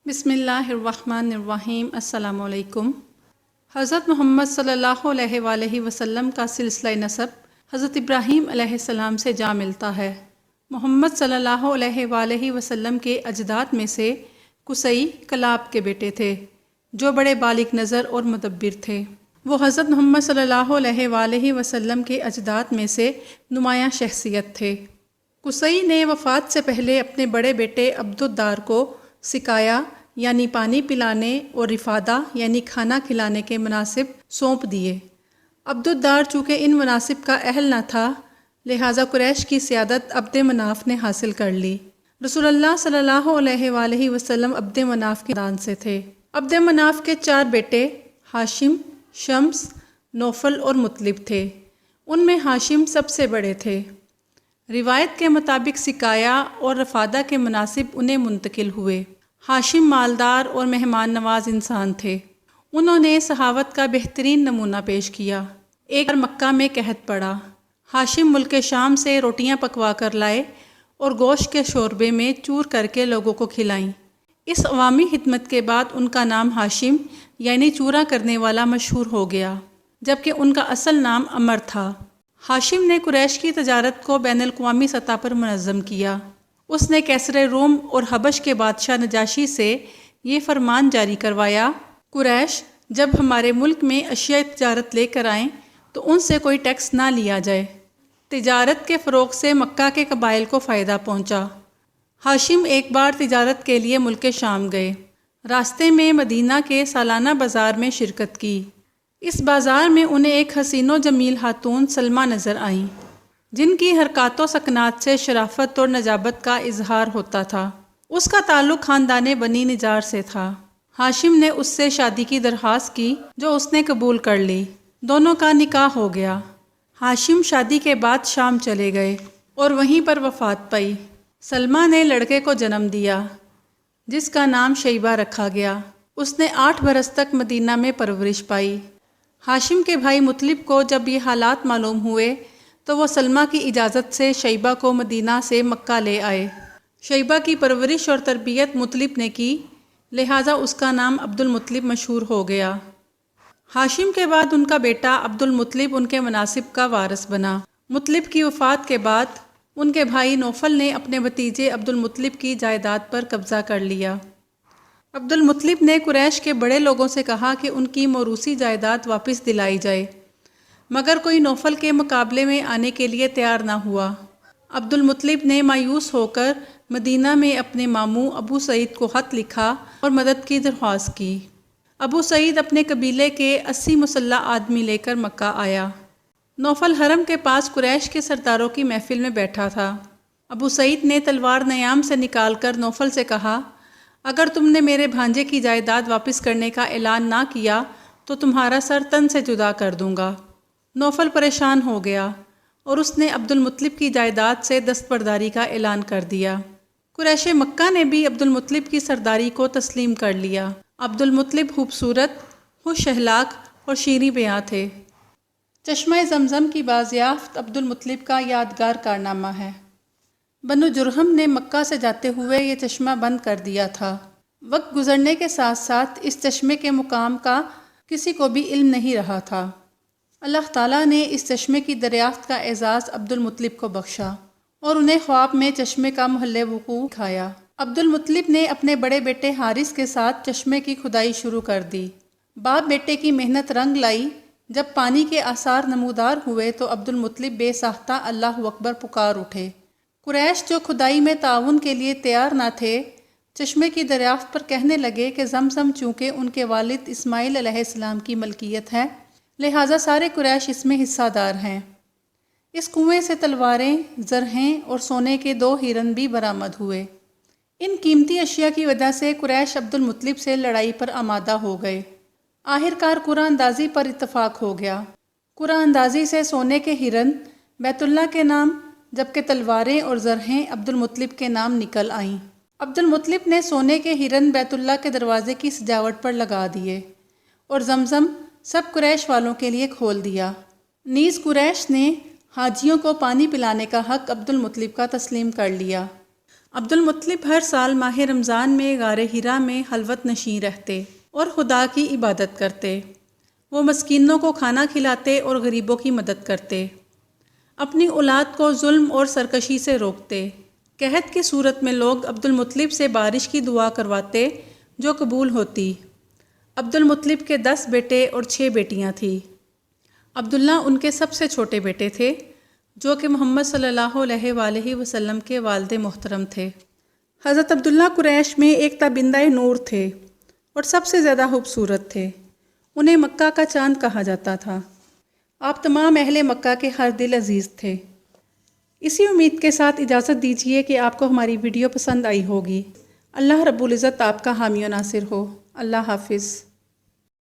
بسم اللہ الرحمن الرحیم۔ السلام علیکم۔ حضرت محمد صلی اللہ علیہ وآلہ وسلم کا سلسلہ نسب حضرت ابراہیم علیہ السلام سے جا ملتا ہے۔ محمد صلی اللہ علیہ وآلہ وسلم کے اجداد میں سے قصی کلاب کے بیٹے تھے جو بڑے بالغ نظر اور مدبر تھے۔ وہ حضرت محمد صلی اللہ علیہ وآلہ وسلم کے اجداد میں سے نمایاں شخصیت تھے۔ قصی نے وفات سے پہلے اپنے بڑے بیٹے عبدالدار کو سقایا یعنی پانی پلانے اور رفادہ یعنی کھانا کھلانے کے مناصب سونپ دیے۔ عبدالدار چونکہ ان مناصب کا اہل نہ تھا لہٰذا قریش کی سیادت عبد مناف نے حاصل کر لی۔ رسول اللہ صلی اللہ علیہ وآلہ وسلم عبد مناف کے خاندان سے تھے۔ عبد مناف کے 4 بیٹے ہاشم، شمس، نوفل اور مطلب تھے۔ ان میں ہاشم سب سے بڑے تھے۔ روایت کے مطابق سقایا اور رفادہ کے مناصب انہیں منتقل ہوئے۔ ہاشم مالدار اور مہمان نواز انسان تھے۔ انہوں نے سخاوت کا بہترین نمونہ پیش کیا۔ ایک بار مکہ میں قحط پڑا۔ ہاشم ملک شام سے روٹیاں پکوا کر لائے اور گوشت کے شوربے میں چور کر کے لوگوں کو کھلائیں۔ اس عوامی خدمت کے بعد ان کا نام ہاشم یعنی چورا کرنے والا مشہور ہو گیا، جبکہ ان کا اصل نام عمر تھا۔ ہاشم نے قریش کی تجارت کو بین الاقوامی سطح پر منظم کیا۔ اس نے کیسر روم اور حبش کے بادشاہ نجاشی سے یہ فرمان جاری کروایا، قریش جب ہمارے ملک میں اشیاء تجارت لے کر آئیں تو ان سے کوئی ٹیکس نہ لیا جائے۔ تجارت کے فروغ سے مکہ کے قبائل کو فائدہ پہنچا۔ ہاشم ایک بار تجارت کے لیے ملک شام گئے۔ راستے میں مدینہ کے سالانہ بازار میں شرکت کی۔ اس بازار میں انہیں ایک حسین و جمیل خاتون سلمہ نظر آئیں جن کی حرکات و سکنات سے شرافت اور نجابت کا اظہار ہوتا تھا۔ اس کا تعلق خاندان بنی نجار سے تھا۔ ہاشم نے اس سے شادی کی درخواست کی جو اس نے قبول کر لی۔ دونوں کا نکاح ہو گیا۔ ہاشم شادی کے بعد شام چلے گئے اور وہیں پر وفات پائی۔ سلمہ نے لڑکے کو جنم دیا جس کا نام شیبہ رکھا گیا۔ اس نے 8 برس تک مدینہ میں پرورش پائی۔ ہاشم کے بھائی مطلب کو جب یہ حالات معلوم ہوئے تو وہ سلمہ کی اجازت سے شیبہ کو مدینہ سے مکہ لے آئے۔ شیبہ کی پرورش اور تربیت مطلب نے کی، لہٰذا اس کا نام عبد المطلب مشہور ہو گیا۔ ہاشم کے بعد ان کا بیٹا عبد المطلب ان کے مناصب کا وارث بنا۔ مطلب کی وفات کے بعد ان کے بھائی نوفل نے اپنے بھتیجے عبد المطلب کی جائیداد پر قبضہ کر لیا۔ عبد المطلب نے قریش کے بڑے لوگوں سے کہا کہ ان کی موروثی جائیداد واپس دلائی جائے، مگر کوئی نوفل کے مقابلے میں آنے کے لیے تیار نہ ہوا۔ عبد المطلب نے مایوس ہو کر مدینہ میں اپنے ماموں ابو سعید کو خط لکھا اور مدد کی درخواست کی۔ ابو سعید اپنے قبیلے کے 80 مسلح آدمی لے کر مکہ آیا۔ نوفل حرم کے پاس قریش کے سرداروں کی محفل میں بیٹھا تھا۔ ابو سعید نے تلوار نیام سے نکال کر نوفل سے کہا، اگر تم نے میرے بھانجے کی جائیداد واپس کرنے کا اعلان نہ کیا تو تمہارا سر تن سے جدا کر دوں گا۔ نوفل پریشان ہو گیا اور اس نے عبد المطلب کی جائیداد سے دستبرداری کا اعلان کر دیا۔ قریش مکہ نے بھی عبد المطلب کی سرداری کو تسلیم کر لیا۔ عبد المطلب خوبصورت، خوش اخلاق اور شیریں بیاں تھے۔ چشمہ زمزم کی بازیافت عبد المطلب کا یادگار کارنامہ ہے۔ بنو جرہم نے مکہ سے جاتے ہوئے یہ چشمہ بند کر دیا تھا۔ وقت گزرنے کے ساتھ ساتھ اس چشمے کے مقام کا کسی کو بھی علم نہیں رہا تھا۔ اللہ تعالیٰ نے اس چشمے کی دریافت کا اعزاز عبد المطلب کو بخشا اور انہیں خواب میں چشمے کا محل وقوع دکھایا۔ عبد المطلب نے اپنے بڑے بیٹے حارث کے ساتھ چشمے کی کھدائی شروع کر دی۔ باپ بیٹے کی محنت رنگ لائی۔ جب پانی کے آثار نمودار ہوئے تو عبد المطلب بے ساختہ اللہ اکبر پکار اٹھے۔ قریش جو کھدائی میں تعاون کے لیے تیار نہ تھے، چشمے کی دریافت پر کہنے لگے کہ زمزم چونکہ ان کے والد اسماعیل علیہ السلام کی ملکیت ہے لہٰذا سارے قریش اس میں حصہ دار ہیں۔ اس کنویں سے تلواریں، زرہیں اور سونے کے 2 ہرن بھی برآمد ہوئے۔ ان قیمتی اشیاء کی وجہ سے قریش عبد المطلب سے لڑائی پر آمادہ ہو گئے۔ آخرکار قرعہ اندازی پر اتفاق ہو گیا۔ قرعہ اندازی سے سونے کے ہرن بیت اللہ کے نام جبکہ تلواریں اور زرہیں عبد المطلب کے نام نکل آئیں۔ عبد المطلب نے سونے کے ہرن بیت اللہ کے دروازے کی سجاوٹ پر لگا دیے اور زمزم سب قریش والوں کے لیے کھول دیا۔ نیز قریش نے حاجیوں کو پانی پلانے کا حق عبد المطلب کا تسلیم کر لیا۔ عبد المطلب ہر سال ماہ رمضان میں غار ہرا میں خلوت نشین رہتے اور خدا کی عبادت کرتے۔ وہ مسکینوں کو کھانا کھلاتے اور غریبوں کی مدد کرتے۔ اپنی اولاد کو ظلم اور سرکشی سے روکتے۔ قحط کی صورت میں لوگ عبد المطلب سے بارش کی دعا کرواتے جو قبول ہوتی۔ عبد المطلب کے 10 بیٹے اور 6 بیٹیاں تھیں۔ عبداللہ ان کے سب سے چھوٹے بیٹے تھے جو کہ محمد صلی اللہ علیہ وآلہ وسلم کے والد محترم تھے۔ حضرت عبداللہ قریش میں ایک تابندہ نور تھے اور سب سے زیادہ خوبصورت تھے۔ انہیں مکہ کا چاند کہا جاتا تھا۔ آپ تمام اہل مکہ کے ہر دل عزیز تھے۔ اسی امید کے ساتھ اجازت دیجیے کہ آپ کو ہماری ویڈیو پسند آئی ہوگی۔ اللہ رب العزت آپ کا حامی و ناصر ہو۔ اللہ حافظ۔